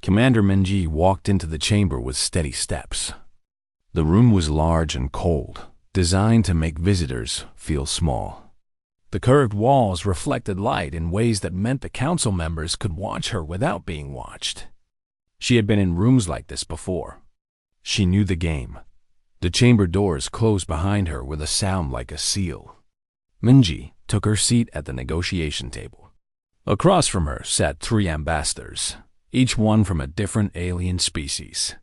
Commander Minji walked into the chamber with steady steps. The room was large and cold, designed to make visitors feel small. The curved walls reflected light in ways that meant the council members could watch her without being watched. She had been in rooms like this before. She knew the game. The chamber doors closed behind her with a sound like a seal. Minji took her seat at the negotiation table. Across from her sat 3 ambassadors, each one from a different alien species.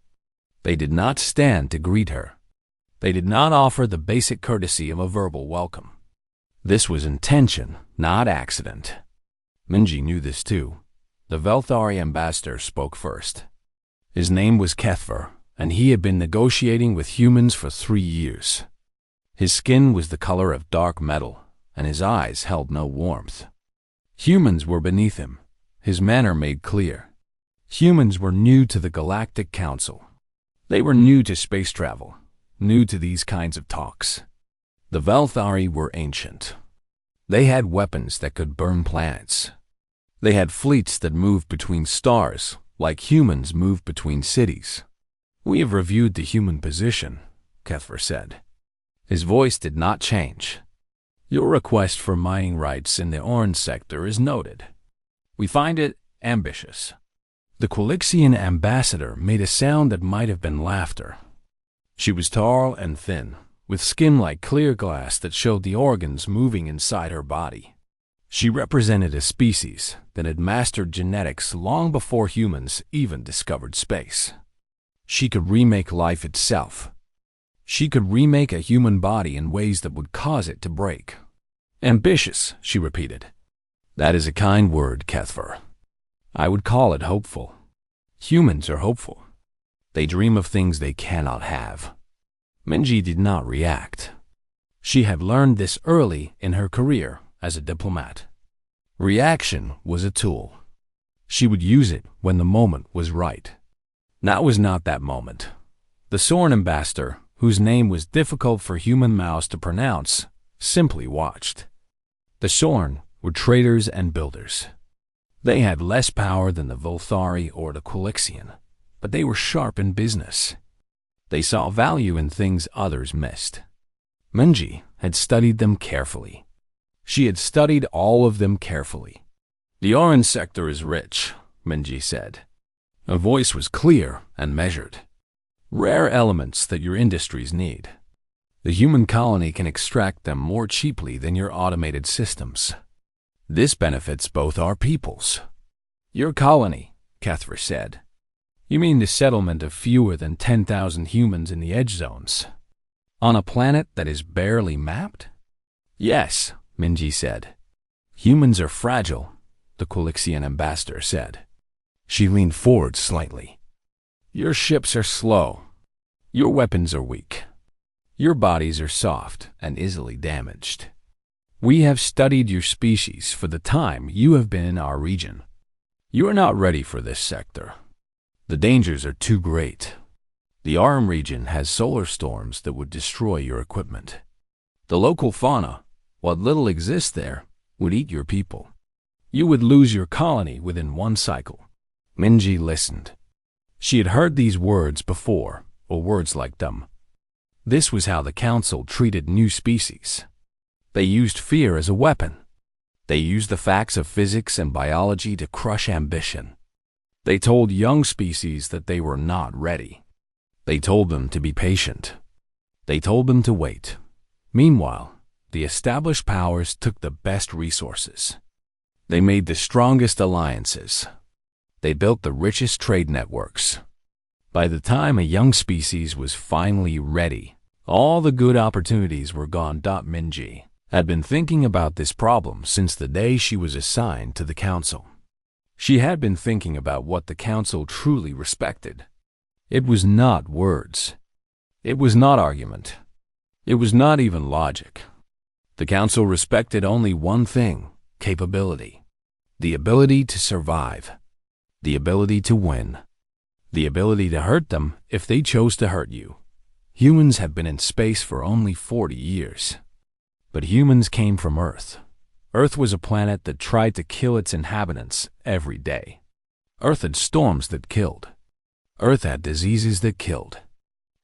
They did not stand to greet her. They did not offer the basic courtesy of a verbal welcome. This was intention, not accident. Minji knew this too. The Velthari ambassador spoke first. His name was Kethver, and he had been negotiating with humans for 3 years. His skin was the color of dark metal, and his eyes held no warmth. Humans were beneath him, his manner made clear. Humans were new to the Galactic Council. They were new to space travel, new to these kinds of talks. The Velthari were ancient. They had weapons that could burn planets. They had fleets that moved between stars, like humans move between cities. "We have reviewed the human position," Kethver said. His voice did not change. "Your request for mining rights in the Orange sector is noted. We find it ambitious." The Quilixian ambassador made a sound that might have been laughter. She was tall and thin, with skin like clear glass that showed the organs moving inside her body. She represented a species that had mastered genetics long before humans even discovered space. She could remake life itself. She could remake a human body in ways that would cause it to break. "Ambitious," she repeated. "That is a kind word, Kethver. I would call it hopeful. Humans are hopeful. They dream of things they cannot have." Minji did not react. She had learned this early in her career as a diplomat. Reaction was a tool. She would use it when the moment was right. Now was not that moment. The Sorn ambassador, whose name was difficult for human mouths to pronounce, simply watched. The Sorn were traders and builders. They had less power than the Velthari or the Quilixian, but they were sharp in business. They saw value in things others missed. Minji had studied them carefully. She had studied all of them carefully. "The Orange sector is rich," Minji said. Her voice was clear and measured. "Rare elements that your industries need. The human colony can extract them more cheaply than your automated systems. This benefits both our peoples." "Your colony," Kethver said. "You mean the settlement of fewer than 10,000 humans in the edge zones? On a planet that is barely mapped?" "Yes," Minji said. "Humans are fragile," the Quilixian ambassador said. She leaned forward slightly. "Your ships are slow. Your weapons are weak. Your bodies are soft and easily damaged. We have studied your species for the time you have been in our region. You are not ready for this sector. The dangers are too great. The Arm region has solar storms that would destroy your equipment. The local fauna, what little exists there, would eat your people. You would lose your colony within 1 cycle." Minji listened. She had heard these words before, or words like them. This was how the council treated new species. They used fear as a weapon. They used the facts of physics and biology to crush ambition. They told young species that they were not ready. They told them to be patient. They told them to wait. Meanwhile, the established powers took the best resources. They made the strongest alliances. They built the richest trade networks. By the time a young species was finally ready, all the good opportunities were gone. Minji had been thinking about this problem since the day she was assigned to the council. She had been thinking about what the council truly respected. It was not words. It was not argument. It was not even logic. The council respected only one thing: capability. The ability to survive. The ability to win. The ability to hurt them if they chose to hurt you. Humans have been in space for only 40 years. But humans came from Earth. Earth was a planet that tried to kill its inhabitants every day. Earth had storms that killed. Earth had diseases that killed.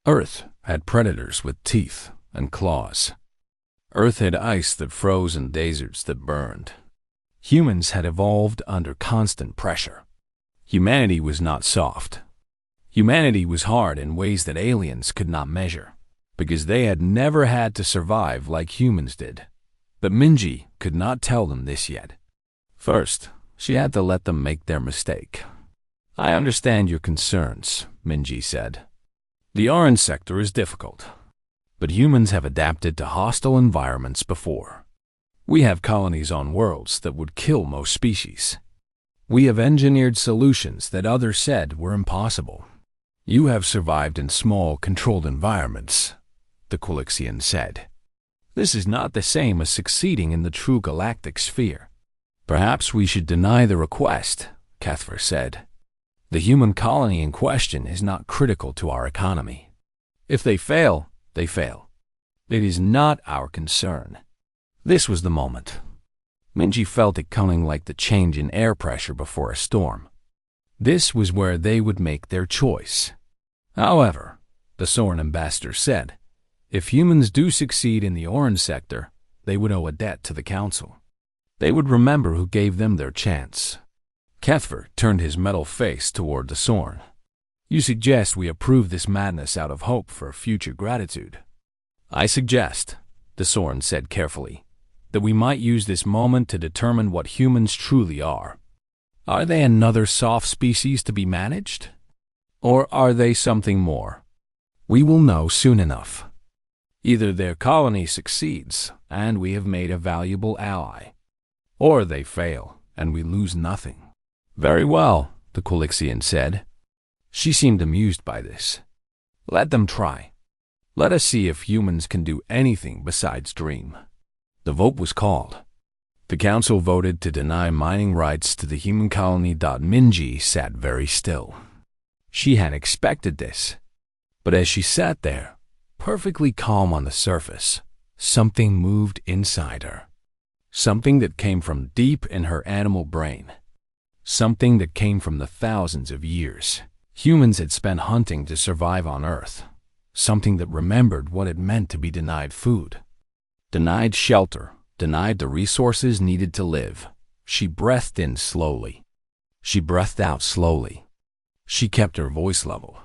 Earth had predators with teeth and claws. Earth had ice that froze and deserts that burned. Humans had evolved under constant pressure. Humanity was not soft. Humanity was hard in ways that aliens could not measure, because they had never had to survive like humans did. But Minji could not tell them this yet. First, she had to let them make their mistake. "I understand your concerns," Minji said. "The orange sector is difficult, but humans have adapted to hostile environments before. We have colonies on worlds that would kill most species. We have engineered solutions that others said were impossible. You have survived in small, controlled environments," the Quilixian said. "This is not the same as succeeding in the true galactic sphere." "Perhaps we should deny the request," Cathver said. "The human colony in question is not critical to our economy. If they fail, they fail. It is not our concern." This was the moment. Minji felt it coming like the change in air pressure before a storm. This was where they would make their choice. However, the Soren ambassador said, if humans do succeed in the orange sector, they would owe a debt to the council. They would remember who gave them their chance. Cathver turned his metal face toward the Soren. "You suggest we approve this madness out of hope for future gratitude." "I suggest," the Soren said carefully, "that we might use this moment to determine what humans truly are. Are they another soft species to be managed? Or are they something more? We will know soon enough. Either their colony succeeds, and we have made a valuable ally, or they fail, and we lose nothing." "Very well," the Quilixian said. She seemed amused by this. "Let them try. Let us see if humans can do anything besides dream." The vote was called. The council voted to deny mining rights to the human colony. Minji sat very still. She had expected this, but as she sat there, perfectly calm on the surface, something moved inside her. Something that came from deep in her animal brain. Something that came from the thousands of years humans had spent hunting to survive on Earth. Something that remembered what it meant to be denied food, denied shelter, denied the resources needed to live. She breathed in slowly. She breathed out slowly. She kept her voice level.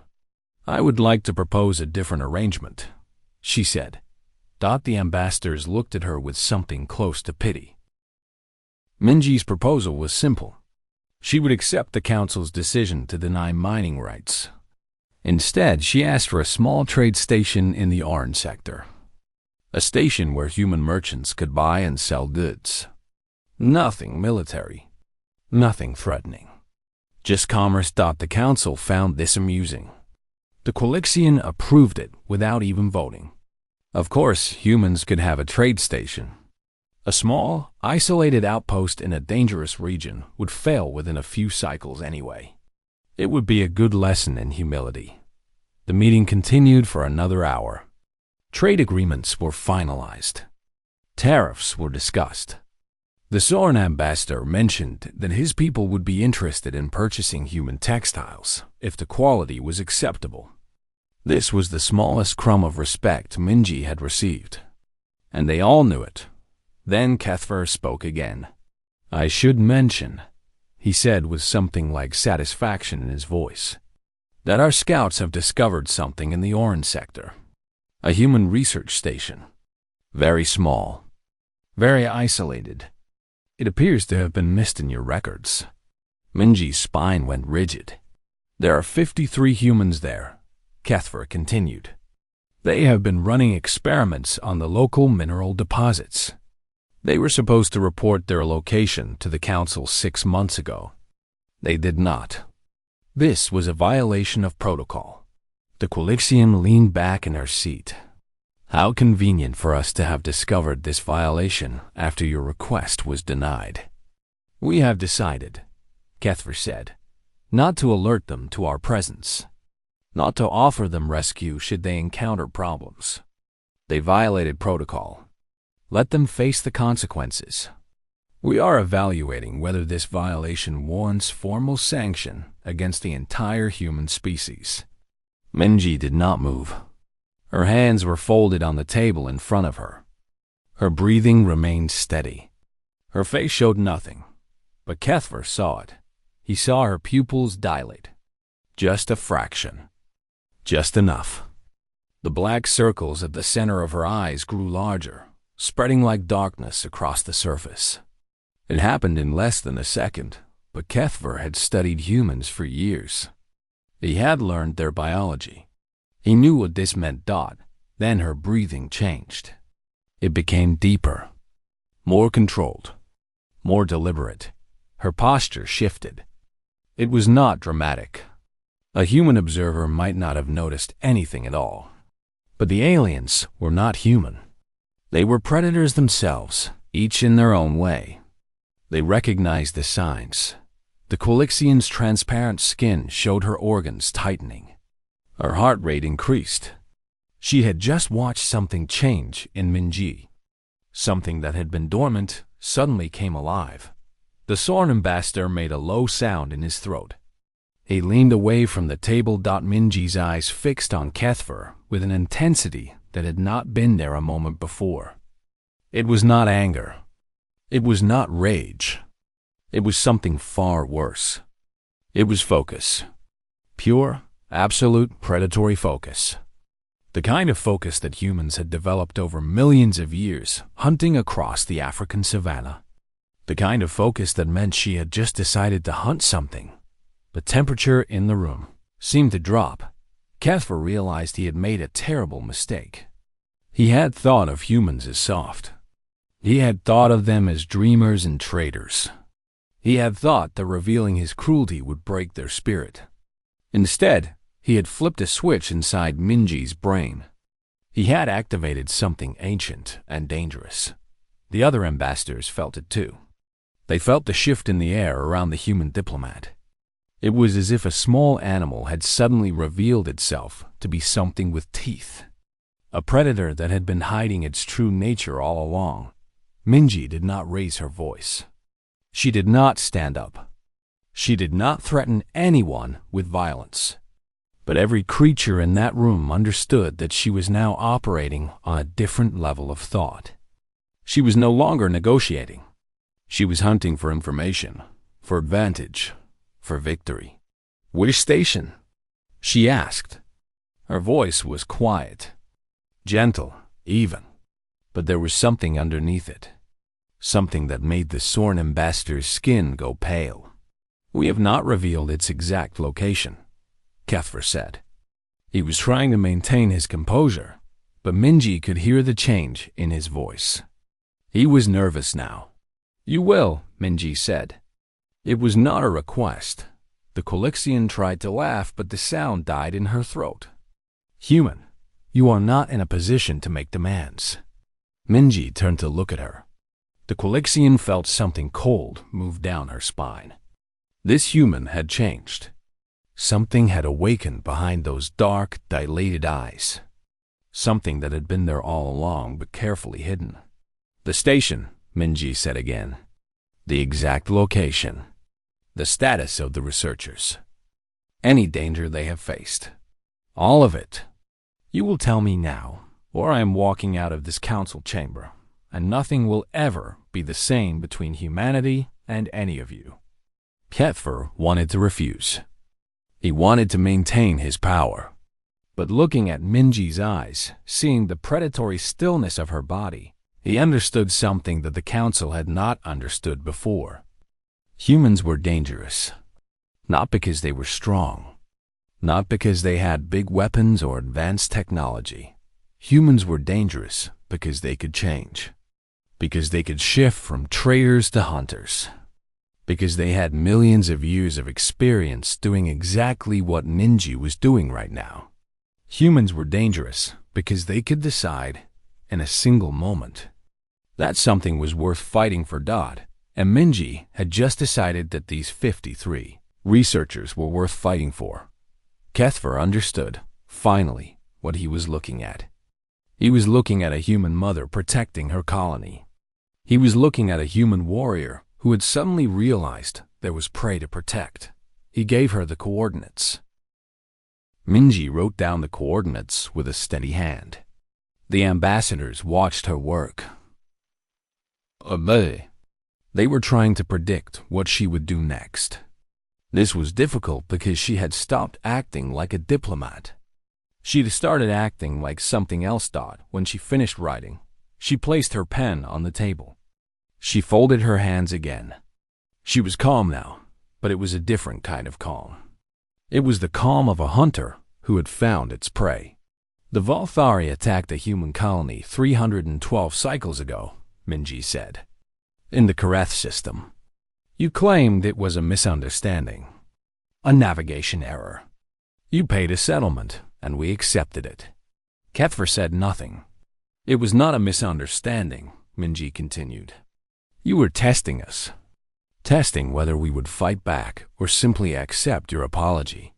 "I would like to propose a different arrangement," she said. The ambassadors looked at her with something close to pity. Minji's proposal was simple. She would accept the council's decision to deny mining rights. Instead, she asked for a small trade station in the orange sector. A station where human merchants could buy and sell goods. Nothing military. Nothing threatening. Just commerce. The council found this amusing. The Quilixian approved it without even voting. Of course, humans could have a trade station. A small, isolated outpost in a dangerous region would fail within a few cycles anyway. It would be a good lesson in humility. The meeting continued for another hour. Trade agreements were finalized. Tariffs were discussed. The Soren ambassador mentioned that his people would be interested in purchasing human textiles if the quality was acceptable. This was the smallest crumb of respect Minji had received, and they all knew it. Then Cathver spoke again. "I should mention," he said with something like satisfaction in his voice, "that our scouts have discovered something in the orange sector. A human research station. Very small. Very isolated. It appears to have been missed in your records." Minji's spine went rigid. "There are 53 humans there," Cathver continued. "They have been running experiments on the local mineral deposits. They were supposed to report their location to the council 6 months ago. They did not. This was a violation of protocol." The Quilixian leaned back in her seat. "How convenient for us to have discovered this violation after your request was denied." "We have decided," Cathver said, "not to alert them to our presence, not to offer them rescue should they encounter problems. They violated protocol. Let them face the consequences. We are evaluating whether this violation warrants formal sanction against the entire human species. Minji did not move. Her hands were folded on the table in front of her. Her breathing remained steady. Her face showed nothing, but Kethver saw it. He saw her pupils dilate. Just a fraction. Just enough. The black circles at the center of her eyes grew larger, spreading like darkness across the surface. It happened in less than a second, but Kethver had studied humans for years. He had learned their biology. He knew what this meant. Then her breathing changed. It became deeper, more controlled, more deliberate. Her posture shifted. It was not dramatic. A human observer might not have noticed anything at all. But the aliens were not human. They were predators themselves, each in their own way. They recognized the signs. The Quilixian's transparent skin showed her organs tightening. Her heart rate increased. She had just watched something change in Minji. Something that had been dormant suddenly came alive. The Sorn ambassador made a low sound in his throat. He leaned away from the table. Minji's eyes fixed on Kethver with an intensity that had not been there a moment before. It was not anger. It was not rage. It was something far worse. It was focus. Pure, absolute predatory focus. The kind of focus that humans had developed over millions of years, hunting across the African savanna. The kind of focus that meant she had just decided to hunt something. The temperature in the room seemed to drop. Kethver realized he had made a terrible mistake. He had thought of humans as soft. He had thought of them as dreamers and traitors. He had thought that revealing his cruelty would break their spirit. Instead, he had flipped a switch inside Minji's brain. He had activated something ancient and dangerous. The other ambassadors felt it too. They felt the shift in the air around the human diplomat. It was as if a small animal had suddenly revealed itself to be something with teeth. A predator that had been hiding its true nature all along. Minji did not raise her voice. She did not stand up. She did not threaten anyone with violence. But every creature in that room understood that she was now operating on a different level of thought. She was no longer negotiating. She was hunting for information, for advantage, for victory. "Which station?" she asked. Her voice was quiet, gentle, even. But there was something underneath it. Something that made the Sorn ambassador's skin go pale. "We have not revealed its exact location," Kethver said. He was trying to maintain his composure, but Minji could hear the change in his voice. He was nervous now. "You will," Minji said. It was not a request. The Quilixian tried to laugh, but the sound died in her throat. "Human, you are not in a position to make demands." Minji turned to look at her. The Quilixian felt something cold move down her spine. This human had changed. Something had awakened behind those dark, dilated eyes. Something that had been there all along but carefully hidden. "The station," Minji said again. "The exact location. The status of the researchers. Any danger they have faced. All of it. You will tell me now, or I am walking out of this council chamber, and nothing will ever be the same between humanity and any of you." Kethver wanted to refuse. He wanted to maintain his power. But looking at Minji's eyes, seeing the predatory stillness of her body, he understood something that the council had not understood before. Humans were dangerous. Not because they were strong. Not because they had big weapons or advanced technology. Humans were dangerous because they could change. Because they could shift from traitors to hunters. Because they had millions of years of experience doing exactly what Minji was doing right now. Humans were dangerous because they could decide in a single moment. That something was worth fighting for. And Minji had just decided that these 53 researchers were worth fighting for. Kethver understood, finally, what he was looking at. He was looking at a human mother protecting her colony. He was looking at a human warrior who had suddenly realized there was prey to protect. He gave her the coordinates. Minji wrote down the coordinates with a steady hand. The ambassadors watched her work. They were trying to predict what she would do next. This was difficult because she had stopped acting like a diplomat. She'd started acting like something else. When she finished writing, she placed her pen on the table. She folded her hands again. She was calm now, but it was a different kind of calm. It was the calm of a hunter who had found its prey. The Volthari attacked a human colony 312 cycles ago, Minji said. In the Kareth system. You claimed it was a misunderstanding. A navigation error. You paid a settlement, and we accepted it. Kethver said nothing. It was not a misunderstanding, Minji continued. You were testing us. Testing whether we would fight back or simply accept your apology.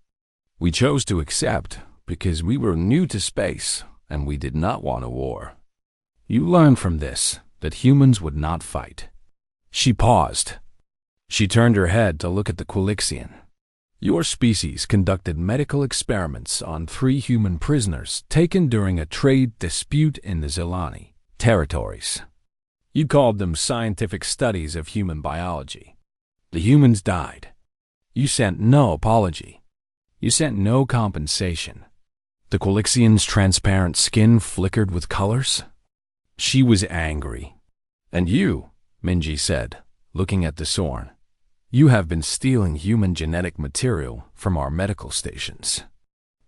We chose to accept because we were new to space and we did not want a war. You learned from this that humans would not fight. She paused. She turned her head to look at the Quilixian. Your species conducted medical experiments on 3 human prisoners taken during a trade dispute in the Zelani territories. You called them scientific studies of human biology. The humans died. You sent no apology. You sent no compensation. The Quilixian's transparent skin flickered with colors. She was angry. And you, Minji said, looking at the Sorn, you have been stealing human genetic material from our medical stations.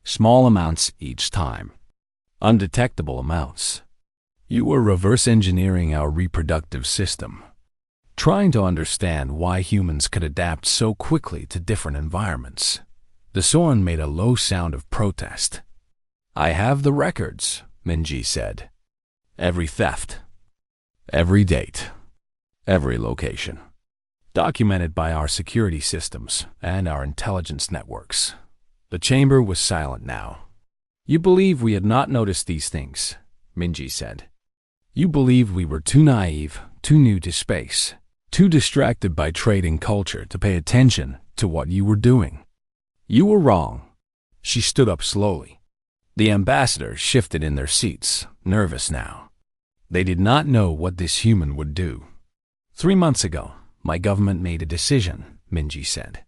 Small amounts each time. Undetectable amounts. You were reverse engineering our reproductive system, trying to understand why humans could adapt so quickly to different environments. The Sorn made a low sound of protest. I have the records, Minji said. Every theft. Every date. Every location. Documented by our security systems and our intelligence networks. The chamber was silent now. You believe we had not noticed these things, Minji said. You believe we were too naive, too new to space, too distracted by trading culture to pay attention to what you were doing. You were wrong. She stood up slowly. The ambassadors shifted in their seats, nervous now. They did not know what this human would do. 3 months ago, my government made a decision, Minji said.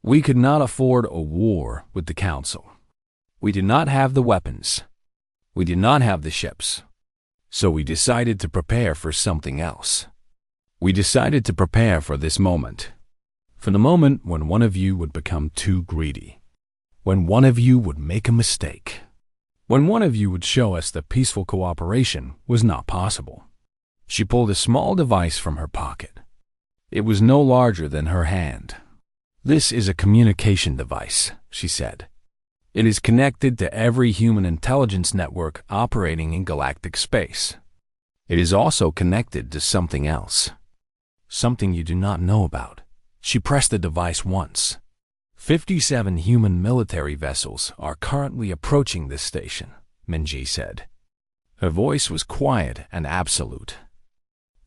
We could not afford a war with the Council. We did not have the weapons. We did not have the ships. So we decided to prepare for something else. We decided to prepare for this moment. For the moment when one of you would become too greedy. When one of you would make a mistake. When one of you would show us that peaceful cooperation was not possible. She pulled a small device from her pocket. It was no larger than her hand. This is a communication device, she said. It is connected to every human intelligence network operating in galactic space. It is also connected to something else. Something you do not know about. She pressed the device once. 57 human military vessels are currently approaching this station, Minji said. Her voice was quiet and absolute.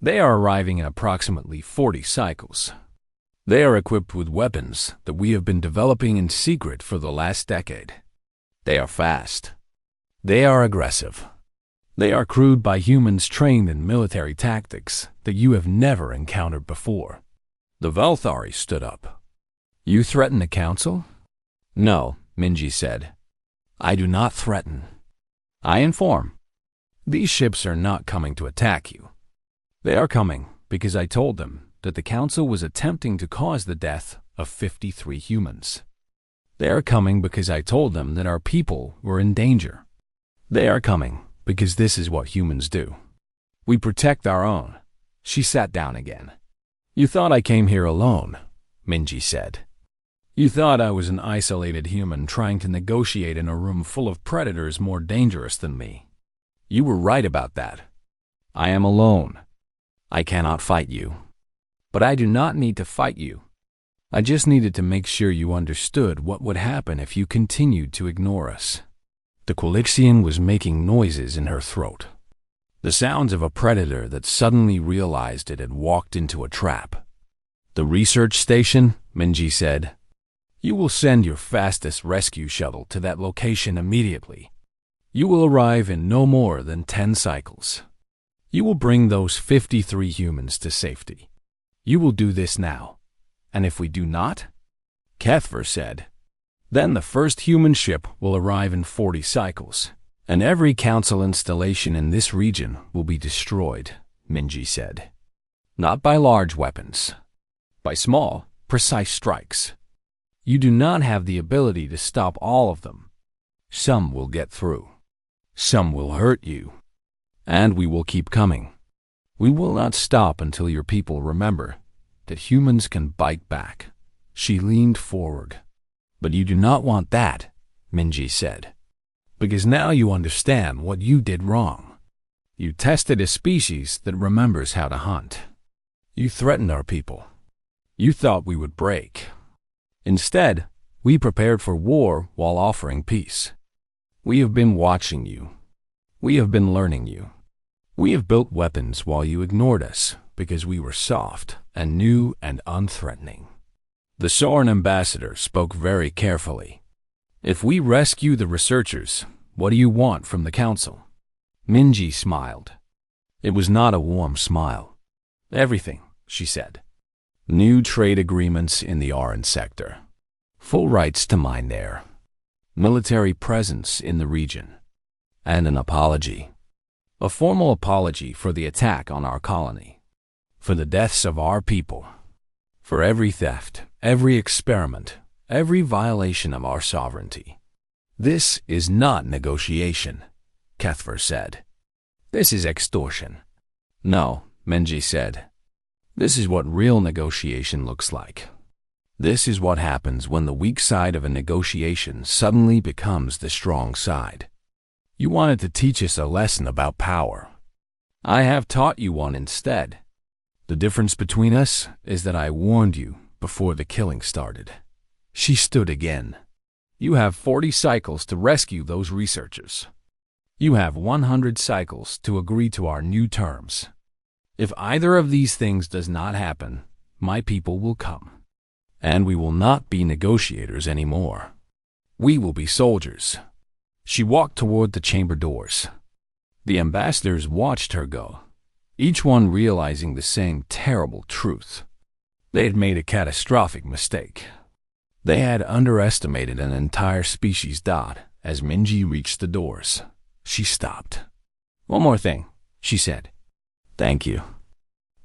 They are arriving in approximately 40 cycles. They are equipped with weapons that we have been developing in secret for the last decade. They are fast. They are aggressive. They are crewed by humans trained in military tactics that you have never encountered before. The Volthari stood up. You threaten the Council? No, Minji said. I do not threaten. I inform. These ships are not coming to attack you. They are coming because I told them that the Council was attempting to cause the death of 53 humans. They are coming because I told them that our people were in danger. They are coming because this is what humans do. We protect our own. She sat down again. You thought I came here alone, Minji said. You thought I was an isolated human trying to negotiate in a room full of predators more dangerous than me. You were right about that. I am alone. I cannot fight you. But I do not need to fight you. I just needed to make sure you understood what would happen if you continued to ignore us. The Quilixian was making noises in her throat. The sounds of a predator that suddenly realized it had walked into a trap. The research station, Minji said. You will send your fastest rescue shuttle to that location immediately. You will arrive in no more than 10 cycles. You will bring those 53 humans to safety. You will do this now. And if we do not, Cuthbert said, then the first human ship will arrive in 40 cycles, and every council installation in this region will be destroyed, Minji said. Not by large weapons, by small, precise strikes. You do not have the ability to stop all of them. Some will get through. Some will hurt you. And we will keep coming. We will not stop until your people remember that humans can bite back. She leaned forward. But you do not want that, Minji said. Because now you understand what you did wrong. You tested a species that remembers how to hunt. You threatened our people. You thought we would break. Instead, we prepared for war while offering peace. We have been watching you. We have been learning you. We have built weapons while you ignored us because we were soft and new and unthreatening. The Soren ambassador spoke very carefully. If we rescue the researchers, what do you want from the council? Minji smiled. It was not a warm smile. Everything, she said. New trade agreements in the Aran sector. Full rights to mine there. Military presence in the region. And an apology. A formal apology for the attack on our colony. For the deaths of our people. For every theft, every experiment, every violation of our sovereignty. This is not negotiation, Cuthbert said. This is extortion. No, Minji said. This is what real negotiation looks like. This is what happens when the weak side of a negotiation suddenly becomes the strong side. You wanted to teach us a lesson about power. I have taught you one instead. The difference between us is that I warned you before the killing started. She stood again. You have 40 cycles to rescue those researchers. You have 100 cycles to agree to our new terms. If either of these things does not happen, my people will come. And we will not be negotiators anymore. We will be soldiers. She walked toward the chamber doors. The ambassadors watched her go, each one realizing the same terrible truth. They had made a catastrophic mistake. They had underestimated an entire species. As Minji reached the doors, she stopped. One more thing, she said. Thank you.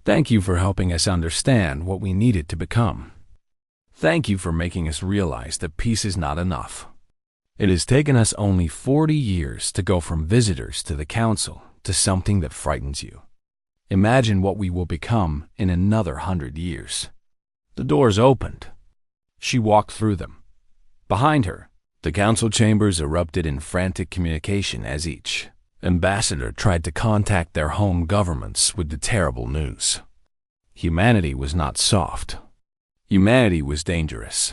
Thank you for helping us understand what we needed to become. Thank you for making us realize that peace is not enough. It has taken us only 40 years to go from visitors to the council to something that frightens you. Imagine what we will become in another 100 years. The doors opened. She walked through them. Behind her, the council chambers erupted in frantic communication as each ambassador tried to contact their home governments with the terrible news. Humanity was not soft. Humanity was dangerous.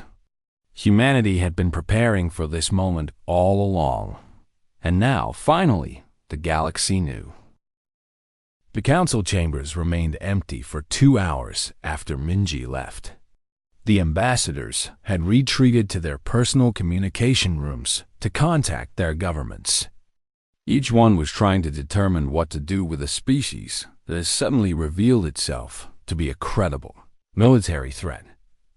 Humanity had been preparing for this moment all along. And now, finally, the galaxy knew. The council chambers remained empty for 2 hours after Minji left. The ambassadors had retreated to their personal communication rooms to contact their governments. Each one was trying to determine what to do with a species that has suddenly revealed itself to be a credible military threat.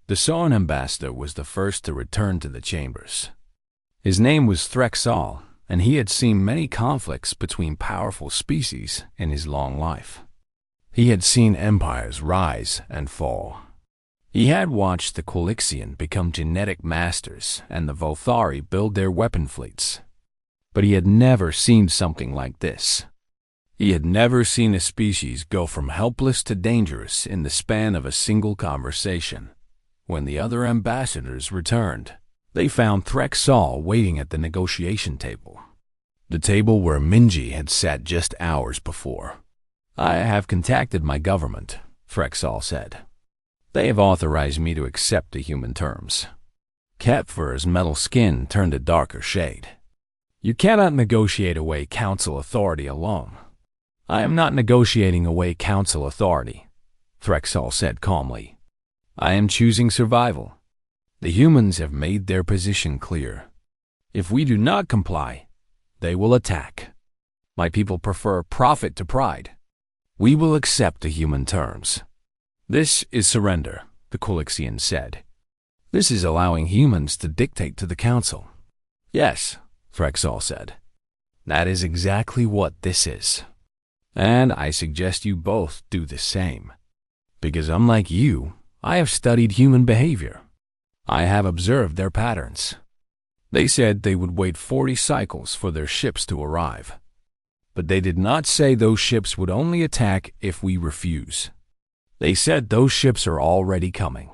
The Soren ambassador was the first to return to the chambers. His name was Threxall, and he had seen many conflicts between powerful species in his long life. He had seen empires rise and fall. He had watched the Quilixian become genetic masters and the Vothari build their weapon fleets. But he had never seen something like this. He had never seen a species go from helpless to dangerous in the span of a single conversation. When the other ambassadors returned, they found Threxall waiting at the negotiation table. The table where Minji had sat just hours before. I have contacted my government, Threxall said. They have authorized me to accept the human terms. Catfur's metal skin turned a darker shade. You cannot negotiate away council authority alone. I am not negotiating away council authority, Threxall said calmly. I am choosing survival. The humans have made their position clear. If we do not comply, they will attack. My people prefer profit to pride. We will accept the human terms. This is surrender, the Colixian said. This is allowing humans to dictate to the council. Yes, Threxall said. That is exactly what this is. And I suggest you both do the same. Because unlike you, I have studied human behavior. I have observed their patterns. They said they would wait 40 cycles for their ships to arrive. But they did not say those ships would only attack if we refuse. They said those ships are already coming,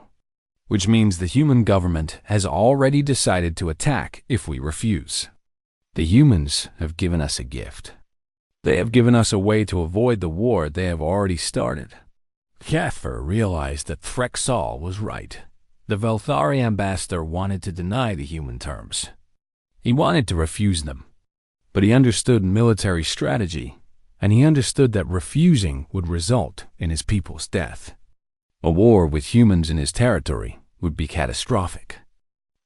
which means the human government has already decided to attack if we refuse. The humans have given us a gift. They have given us a way to avoid the war they have already started. Cathfer realized that Threxall was right. The Velthari ambassador wanted to deny the human terms. He wanted to refuse them. But he understood military strategy, and he understood that refusing would result in his people's death. A war with humans in his territory would be catastrophic.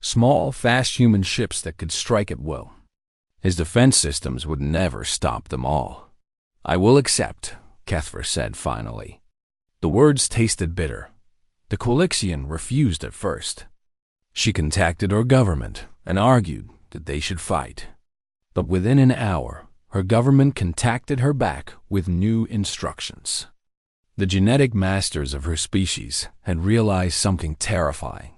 Small, fast human ships that could strike at will. His defense systems would never stop them all. I will accept, Cathfer said finally. The words tasted bitter. The Colixian refused at first. She contacted her government and argued that they should fight. But within an hour, her government contacted her back with new instructions. The genetic masters of her species had realized something terrifying.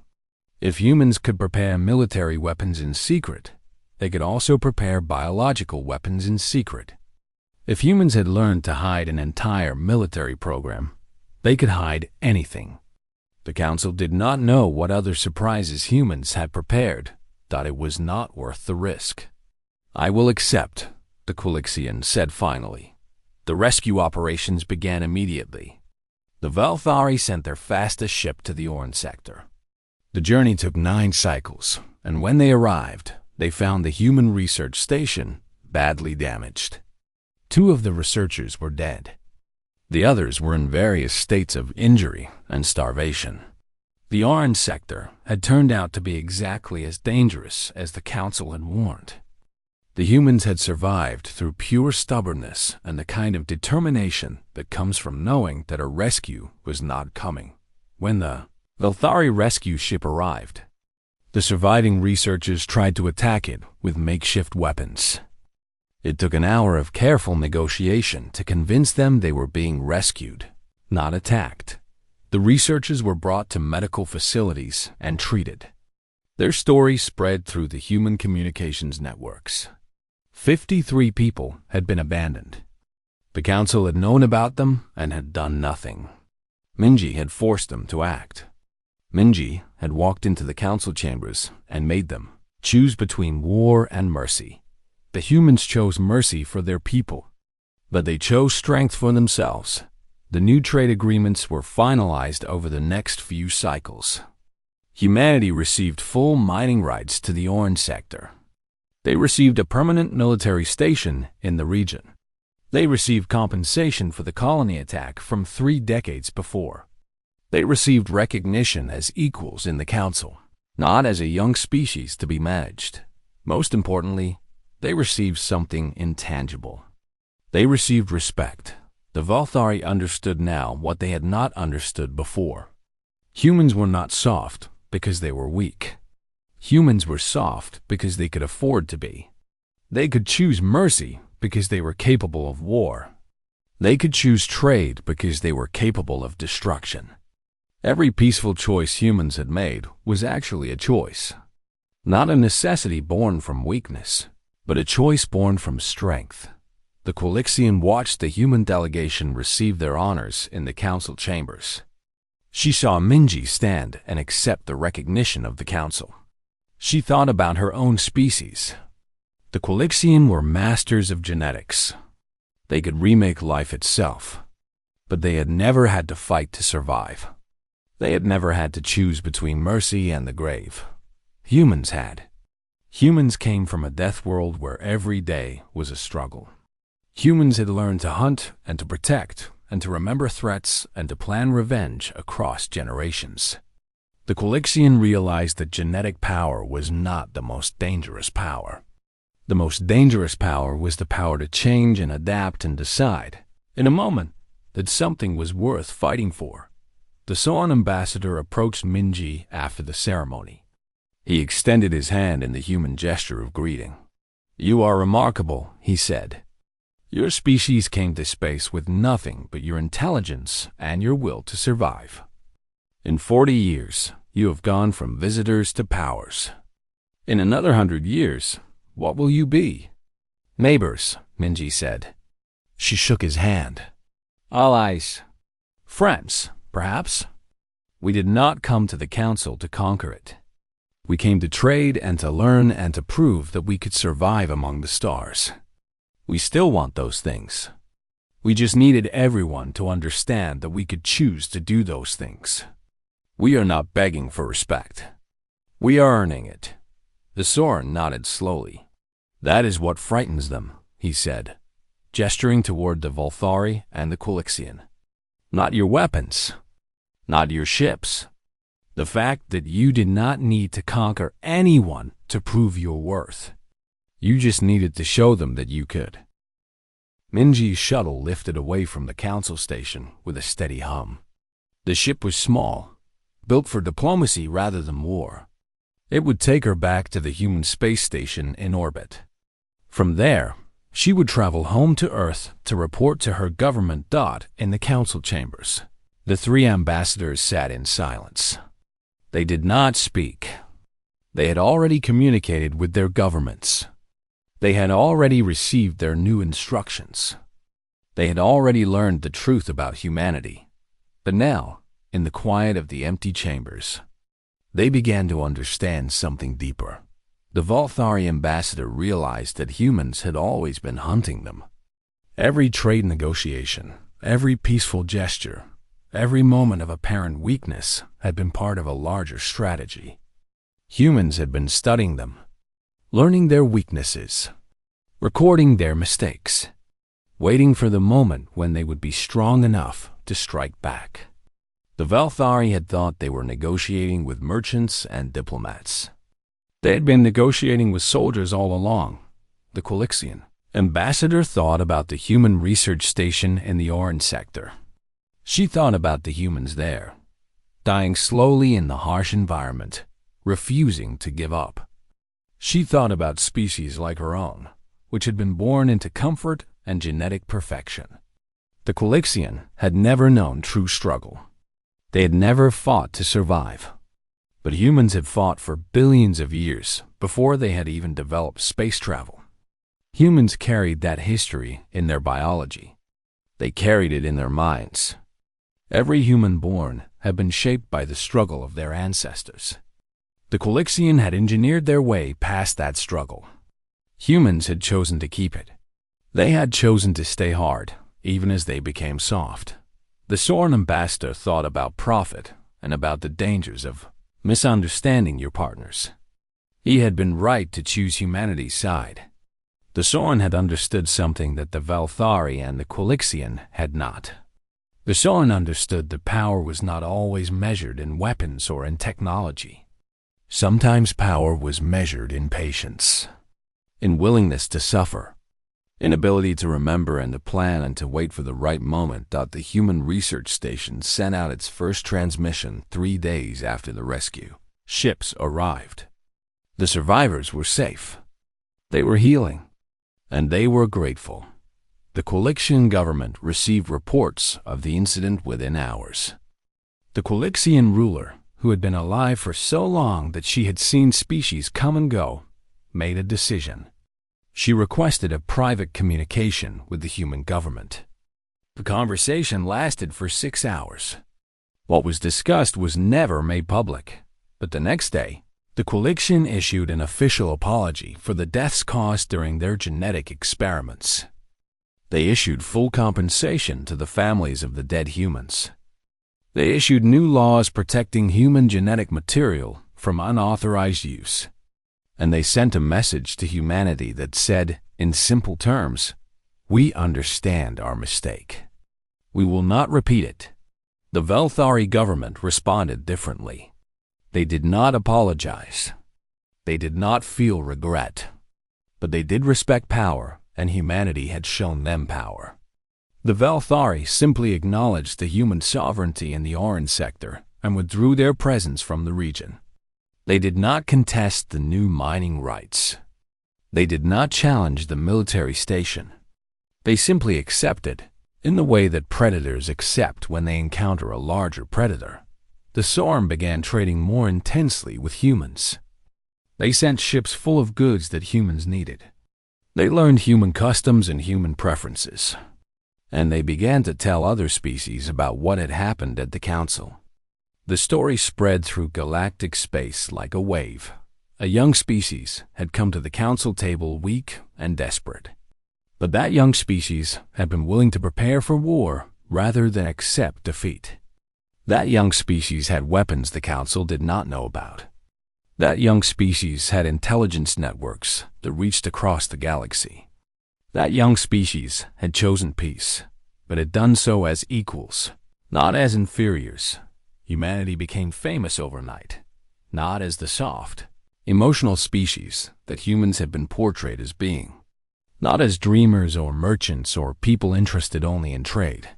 If humans could prepare military weapons in secret, they could also prepare biological weapons in secret. If humans had learned to hide an entire military program, they could hide anything. The Council did not know what other surprises humans had prepared, thought it was not worth the risk. I will accept, the Colixian said finally. The rescue operations began immediately. The Velthari sent their fastest ship to the Orn sector. The journey took 9 cycles, and when they arrived, they found the human research station badly damaged. 2 of the researchers were dead. The others were in various states of injury and starvation. The Orn sector had turned out to be exactly as dangerous as the Council had warned. The humans had survived through pure stubbornness and the kind of determination that comes from knowing that a rescue was not coming. When the Velthari rescue ship arrived, the surviving researchers tried to attack it with makeshift weapons. It took an hour of careful negotiation to convince them they were being rescued, not attacked. The researchers were brought to medical facilities and treated. Their story spread through the human communications networks. 53 people had been abandoned. The Council had known about them and had done nothing. Minji had forced them to act. Minji had walked into the Council chambers and made them choose between war and mercy. The humans chose mercy for their people, but they chose strength for themselves. The new trade agreements were finalized over the next few cycles. Humanity received full mining rights to the Orn sector. They received a permanent military station in the region. They received compensation for the colony attack from 3 decades before. They received recognition as equals in the Council, not as a young species to be managed. Most importantly, they received something intangible. They received respect. The Velthari understood now what they had not understood before. Humans were not soft because they were weak. Humans were soft because they could afford to be. They could choose mercy because they were capable of war. They could choose trade because they were capable of destruction. Every peaceful choice humans had made was actually a choice. Not a necessity born from weakness, but a choice born from strength. The Colixian watched the human delegation receive their honors in the Council chambers. She saw Minji stand and accept the recognition of the Council. She thought about her own species. The Colixian were masters of genetics. They could remake life itself, but they had never had to fight to survive. They had never had to choose between mercy and the grave. Humans had. Humans came from a death world where every day was a struggle. Humans had learned to hunt and to protect and to remember threats and to plan revenge across generations. The Quilixian realized that genetic power was not the most dangerous power. The most dangerous power was the power to change and adapt and decide, in a moment, that something was worth fighting for. The Soan ambassador approached Minji after the ceremony. He extended his hand in the human gesture of greeting. "You are remarkable," he said. "Your species came to space with nothing but your intelligence and your will to survive. In 40 years, you have gone from visitors to powers. In another 100 years, what will you be?" "Neighbors," Minji said. She shook his hand. "Allies. Friends, perhaps. We did not come to the council to conquer it. We came to trade and to learn and to prove that we could survive among the stars. We still want those things. We just needed everyone to understand that we could choose to do those things. We are not begging for respect. We are earning it." The Soren nodded slowly. "That is what frightens them," he said, gesturing toward the Volthari and the Quilixian. "Not your weapons, not your ships. The fact that you did not need to conquer anyone to prove your worth. You just needed to show them that you could." Minji's shuttle lifted away from the council station with a steady hum. The ship was small, built for diplomacy rather than war. It would take her back to the human space station in orbit. From there, she would travel home to Earth to report to her government in the council chambers. The three ambassadors sat in silence. They did not speak. They had already communicated with their governments. They had already received their new instructions. They had already learned the truth about humanity. But now, in the quiet of the empty chambers, they began to understand something deeper. The Volthari ambassador realized that humans had always been hunting them. Every trade negotiation, every peaceful gesture, every moment of apparent weakness had been part of a larger strategy. Humans had been studying them, learning their weaknesses, recording their mistakes, waiting for the moment when they would be strong enough to strike back. The Volthari had thought they were negotiating with merchants and diplomats. They had been negotiating with soldiers all along. The Quilixian ambassador thought about the human research station in the Orange sector. She thought about the humans there, dying slowly in the harsh environment, refusing to give up. She thought about species like her own, which had been born into comfort and genetic perfection. The Quilixian had never known true struggle. They had never fought to survive. But humans had fought for billions of years before they had even developed space travel. Humans carried that history in their biology. They carried it in their minds. Every human born had been shaped by the struggle of their ancestors. The Quilixian had engineered their way past that struggle. Humans had chosen to keep it. They had chosen to stay hard, even as they became soft. The Soren ambassador thought about profit and about the dangers of misunderstanding your partners. He had been right to choose humanity's side. The Soren had understood something that the Volthari and the Quilixian had not. The Soren understood that power was not always measured in weapons or in technology. Sometimes power was measured in patience, in willingness to suffer, in ability to remember and to plan and to wait for the right moment. The human research station sent out its first transmission 3 days after the rescue. Ships arrived. The survivors were safe. They were healing, and they were grateful. The Quilixian government received reports of the incident within hours. The Quilixian ruler, who had been alive for so long that she had seen species come and go, made a decision. She requested a private communication with the human government. The conversation lasted for 6 hours. What was discussed was never made public, but the next day, the Quilixian issued an official apology for the deaths caused during their genetic experiments. They issued full compensation to the families of the dead humans. They issued new laws protecting human genetic material from unauthorized use. And they sent a message to humanity that said, in simple terms, "We understand our mistake. We will not repeat it." The Volthari government responded differently. They did not apologize. They did not feel regret. But they did respect power, and humanity had shown them power. The Velthari simply acknowledged the human sovereignty in the Orange sector and withdrew their presence from the region. They did not contest the new mining rights. They did not challenge the military station. They simply accepted, in the way that predators accept when they encounter a larger predator. The Sorm began trading more intensely with humans. They sent ships full of goods that humans needed. They learned human customs and human preferences. And they began to tell other species about what had happened at the council. The story spread through galactic space like a wave. A young species had come to the council table weak and desperate. But that young species had been willing to prepare for war rather than accept defeat. That young species had weapons the council did not know about. That young species had intelligence networks that reached across the galaxy. That young species had chosen peace, but had done so as equals, not as inferiors. Humanity became famous overnight, not as the soft, emotional species that humans had been portrayed as being, not as dreamers or merchants or people interested only in trade.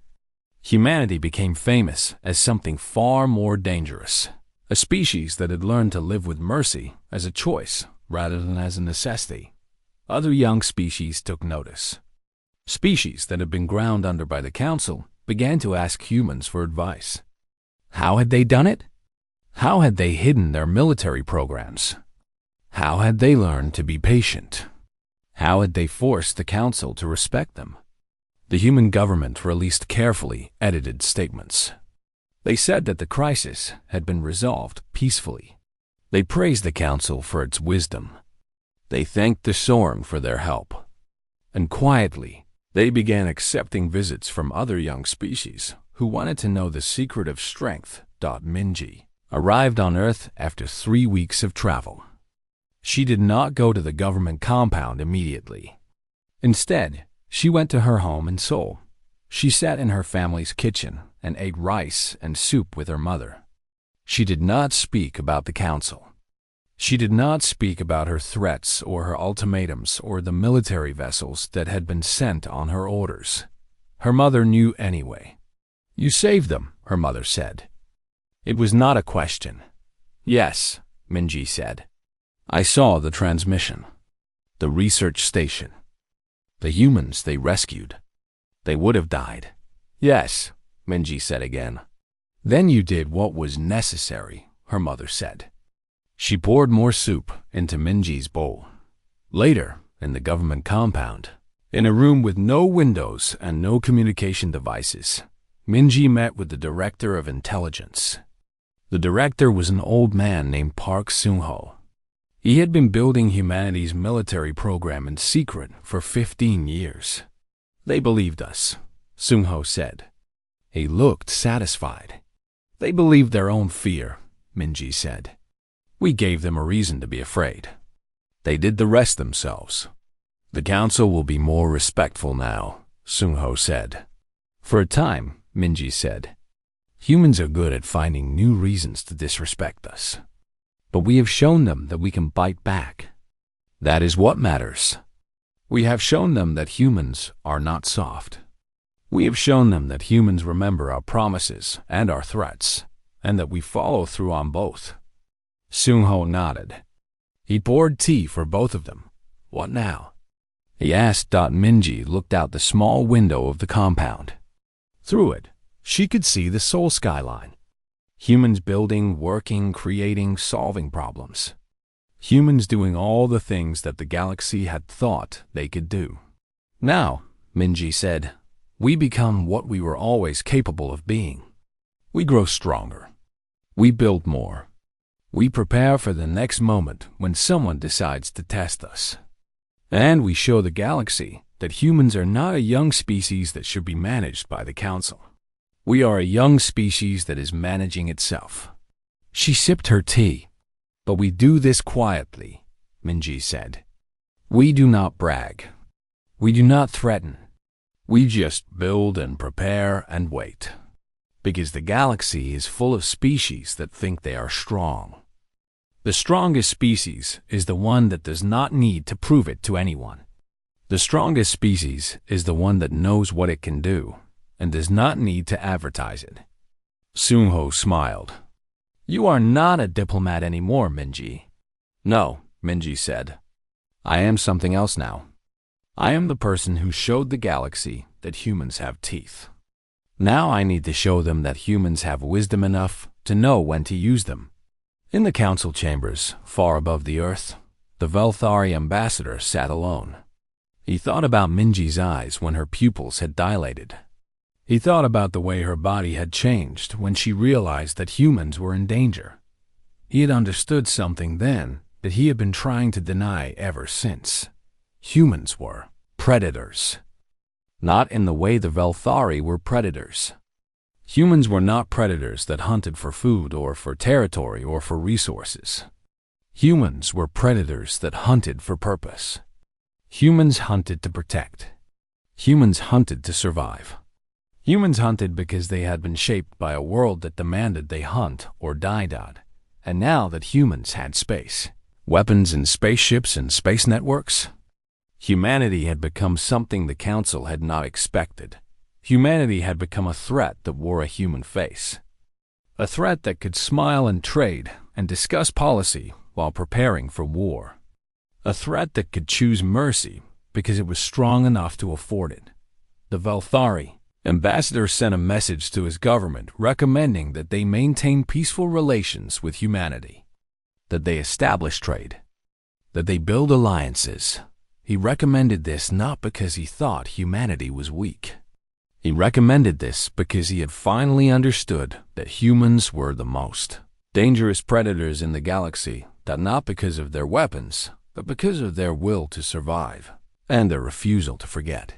Humanity became famous as something far more dangerous, a species that had learned to live with mercy as a choice rather than as a necessity. Other young species took notice. Species that had been ground under by the council began to ask humans for advice. How had they done it? How had they hidden their military programs? How had they learned to be patient? How had they forced the council to respect them? The human government released carefully edited statements. They said that the crisis had been resolved peacefully. They praised the council for its wisdom. They thanked the Sorm for their help. And quietly, they began accepting visits from other young species who wanted to know the secret of strength. Minji arrived on Earth after 3 weeks of travel. She did not go to the government compound immediately. Instead, she went to her home in Seoul. She sat in her family's kitchen and ate rice and soup with her mother. She did not speak about the council. She did not speak about her threats or her ultimatums or the military vessels that had been sent on her orders. Her mother knew anyway. You saved them, her mother said. It was not a question. Yes, Minji said. I saw the transmission. The research station. The humans they rescued. They would have died. Yes, Minji said again. Then you did what was necessary, her mother said. She poured more soup into Minji's bowl. Later, in the government compound, in a room with no windows and no communication devices, Minji met with the director of intelligence. The director was an old man named Park Seung-ho. He had been building humanity's military program in secret for 15 years. They believed us, Seung-ho said. He looked satisfied. They believed their own fear, Minji said. We gave them a reason to be afraid. They did the rest themselves. The council will be more respectful now, Seung-ho said. For a time, Minji said. Humans are good at finding new reasons to disrespect us. But we have shown them that we can bite back. That is what matters. We have shown them that humans are not soft. We have shown them that humans remember our promises and our threats, and that we follow through on both. Seung-ho nodded. He poured tea for both of them. What now? He asked. Minji looked out the small window of the compound. Through it, she could see the Seoul skyline. Humans building, working, creating, solving problems. Humans doing all the things that the galaxy had thought they could do. Now, Minji said, we become what we were always capable of being. We grow stronger. We build more. We prepare for the next moment when someone decides to test us. And we show the galaxy that humans are not a young species that should be managed by the council. We are a young species that is managing itself. She sipped her tea. But we do this quietly, Minji said. We do not brag. We do not threaten. We just build and prepare and wait. Because the galaxy is full of species that think they are strong. The strongest species is the one that does not need to prove it to anyone. The strongest species is the one that knows what it can do and does not need to advertise it. Sunho smiled. You are not a diplomat anymore, Minji. No, Minji said. I am something else now. I am the person who showed the galaxy that humans have teeth. Now I need to show them that humans have wisdom enough to know when to use them. In the council chambers, far above the earth, the Velthari ambassador sat alone. He thought about Minji's eyes when her pupils had dilated. He thought about the way her body had changed when she realized that humans were in danger. He had understood something then that he had been trying to deny ever since. Humans were predators. Not in the way the Velthari were predators. Humans were not predators that hunted for food or for territory or for resources. Humans were predators that hunted for purpose. Humans hunted to protect. Humans hunted to survive. Humans hunted because they had been shaped by a world that demanded they hunt or die. And now that humans had space, weapons and spaceships and space networks, humanity had become something the Council had not expected. Humanity had become a threat that wore a human face. A threat that could smile and trade and discuss policy while preparing for war. A threat that could choose mercy because it was strong enough to afford it. The Velthari ambassador sent a message to his government recommending that they maintain peaceful relations with humanity, that they establish trade, that they build alliances. He recommended this not because he thought humanity was weak. He recommended this because he had finally understood that humans were the most dangerous predators in the galaxy, that not because of their weapons, but because of their will to survive and their refusal to forget.